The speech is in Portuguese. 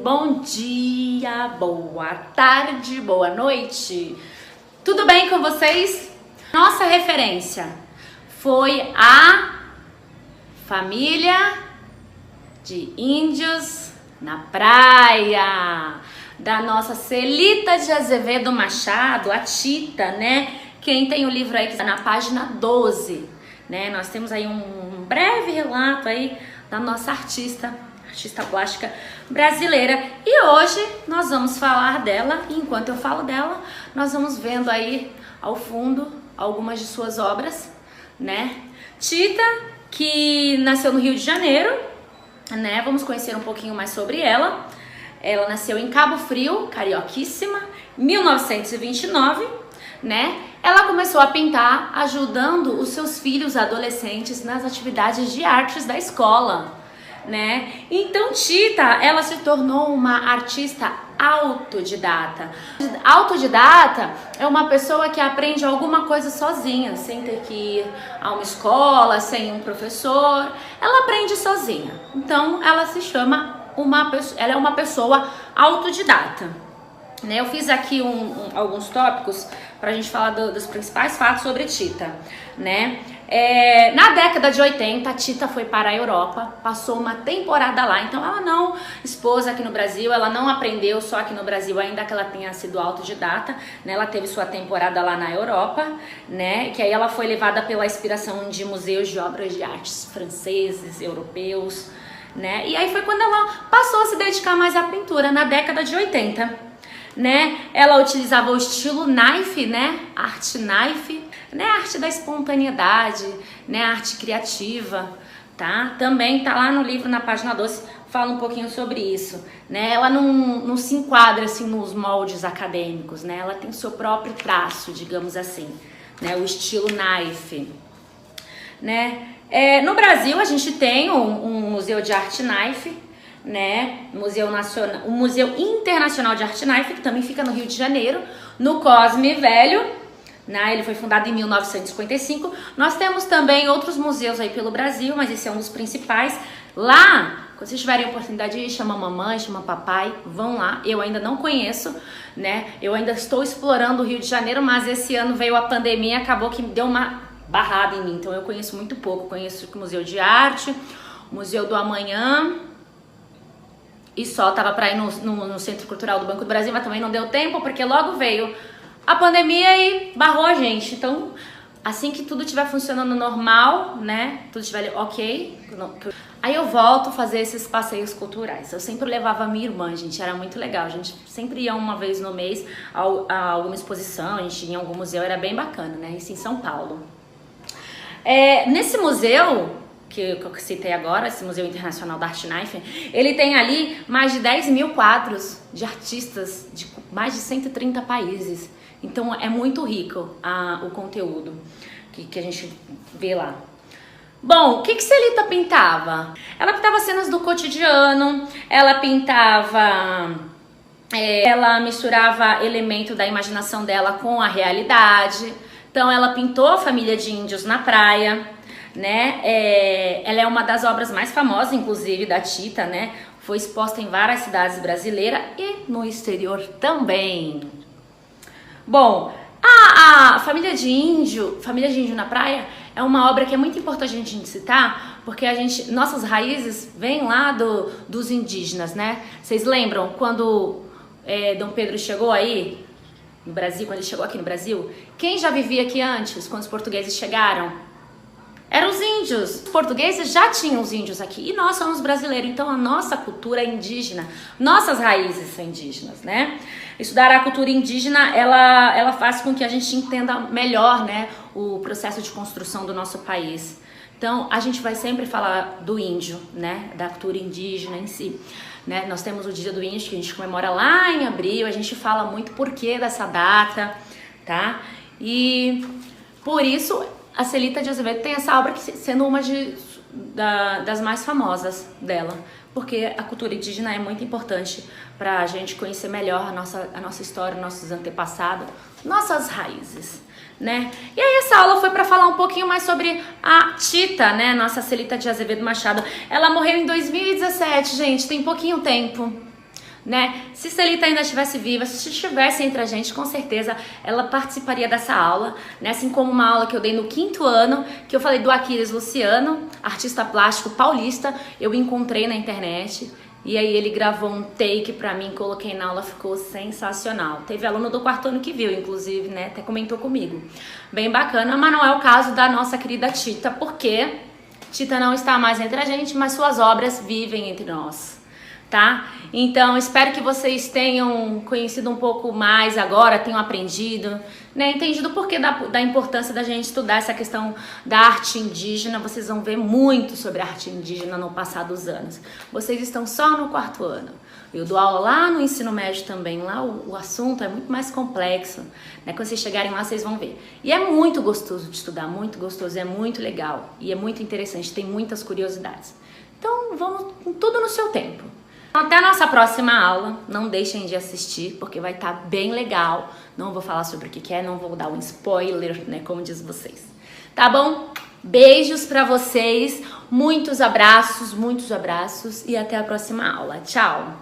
bom dia, boa tarde, boa noite. Tudo bem com vocês? Nossa referência foi a família de índios na praia, da nossa Celita de Azevedo Machado, a Tita, né? Quem tem o livro aí que está na página 12, né? Nós temos aí um breve relato aí da nossa artista plástica brasileira. E hoje nós vamos falar dela, e enquanto eu falo dela, nós vamos vendo aí ao fundo algumas de suas obras, né? Tita, que nasceu no Rio de Janeiro, né? Vamos conhecer um pouquinho mais sobre ela. Ela nasceu em Cabo Frio, carioquíssima, 1929, né? Ela começou a pintar ajudando os seus filhos adolescentes nas atividades de artes da escola, né? Então Tita, ela se tornou uma artista autodidata. Autodidata é uma pessoa que aprende alguma coisa sozinha, sem ter que ir a uma escola, sem um professor. Ela aprende sozinha. Então ela se chama ela é uma pessoa autodidata, né? Eu fiz aqui alguns tópicos para a gente falar dos principais fatos sobre Tita, né? Na década de 80, a Tita foi para a Europa, passou uma temporada lá, então ela não expôs aqui no Brasil, ela não aprendeu só aqui no Brasil, ainda que ela tenha sido autodidata, né? Ela teve sua temporada lá na Europa, né? Que aí ela foi levada pela inspiração de museus de obras de artes franceses, europeus, né? E aí foi quando ela passou a se dedicar mais à pintura, na década de 80, né? Ela utilizava o estilo knife, né? Arte knife, né? Arte da espontaneidade, né? Arte criativa, tá? Também tá lá no livro, na página 12, fala um pouquinho sobre isso, né? Ela não se enquadra assim nos moldes acadêmicos, né? Ela tem o seu próprio traço, digamos assim, né? O estilo knife, né? No Brasil a gente tem um museu de arte knife, né? O Museu Internacional de Arte Knife, que também fica no Rio de Janeiro, no Cosme Velho, né? Ele foi fundado em 1955. Nós temos também outros museus aí pelo Brasil, mas esse é um dos principais. Lá, quando vocês tiverem a oportunidade de ir, chama mamãe, chama papai, vão lá. Eu ainda não conheço, né? Eu ainda estou explorando o Rio de Janeiro, mas esse ano veio a pandemia, acabou que deu uma barrada em mim, então eu conheço muito pouco. Conheço o Museu de Arte, o Museu do Amanhã, e só tava para ir no Centro Cultural do Banco do Brasil, mas também não deu tempo, porque logo veio a pandemia e barrou a gente. Então, assim que tudo estiver funcionando normal, né, tudo estiver ok, aí eu volto a fazer esses passeios culturais. Eu sempre levava a minha irmã, gente, era muito legal. A gente sempre ia uma vez no mês a alguma exposição, a gente ia em algum museu, era bem bacana, né, isso em São Paulo. Nesse museu que eu citei agora, esse Museu Internacional da Arte Knife, ele tem ali mais de 10 mil quadros de artistas de mais de 130 países. Então é muito rico o conteúdo que a gente vê lá. Bom, o que Celita pintava? Ela pintava cenas do cotidiano, ela pintava... ela misturava elemento da imaginação dela com a realidade. Então ela pintou a família de índios na praia, né? Ela é uma das obras mais famosas, inclusive, da Tita, né? Foi exposta em várias cidades brasileiras e no exterior também. Bom, a família de índio na praia é uma obra que é muito importante a gente citar, porque nossas raízes vêm lá dos indígenas, né? Vocês lembram quando Dom Pedro chegou aí no Brasil, quando ele chegou aqui no Brasil? Quem já vivia aqui antes, quando os portugueses chegaram? Eram os índios. Os portugueses já tinham os índios aqui e nós somos brasileiros, então a nossa cultura é indígena, nossas raízes são indígenas, né? Estudar a cultura indígena, ela faz com que a gente entenda melhor, né, o processo de construção do nosso país. Então a gente vai sempre falar do índio, né, da cultura indígena em si, né? Nós temos o Dia do Índio, que a gente comemora lá em abril, a gente fala muito porquê dessa data, tá? E por isso a Celita de Azevedo tem essa obra sendo uma das mais famosas dela, porque a cultura indígena é muito importante para a gente conhecer melhor a nossa história, nossos antepassados, nossas raízes, né? E aí essa aula foi para falar um pouquinho mais sobre a Tita, né? Nossa Celita de Azevedo Machado. Ela morreu em 2017, gente, tem pouquinho tempo. né? Se Celita ainda estivesse viva, se estivesse entre a gente, com certeza ela participaria dessa aula, né? Assim como uma aula que eu dei no 5º ano, que eu falei do Aquiles Luciano, artista plástico paulista, eu encontrei na internet. E aí ele gravou um take pra mim, coloquei na aula, ficou sensacional. Teve aluno do 4º ano que viu, inclusive, né? Até comentou comigo. Bem bacana, mas não é o caso da nossa querida Tita, porque Tita não está mais entre a gente, mas suas obras vivem entre nós, tá? Então, espero que vocês tenham conhecido um pouco mais agora, tenham aprendido, né? Entendido o porquê da importância da gente estudar essa questão da arte indígena. Vocês vão ver muito sobre a arte indígena no passar dos anos. Vocês estão só no 4º ano. Eu dou aula lá no ensino médio também. Lá o assunto é muito mais complexo, né? Quando vocês chegarem lá, vocês vão ver. E é muito gostoso de estudar, muito gostoso, é muito legal. E é muito interessante, tem muitas curiosidades. Então, vamos com tudo no seu tempo. Até a nossa próxima aula, não deixem de assistir, porque vai estar bem legal. Não vou falar sobre o que é, não vou dar um spoiler, né, como diz vocês. Tá bom? Beijos pra vocês, muitos abraços e até a próxima aula. Tchau!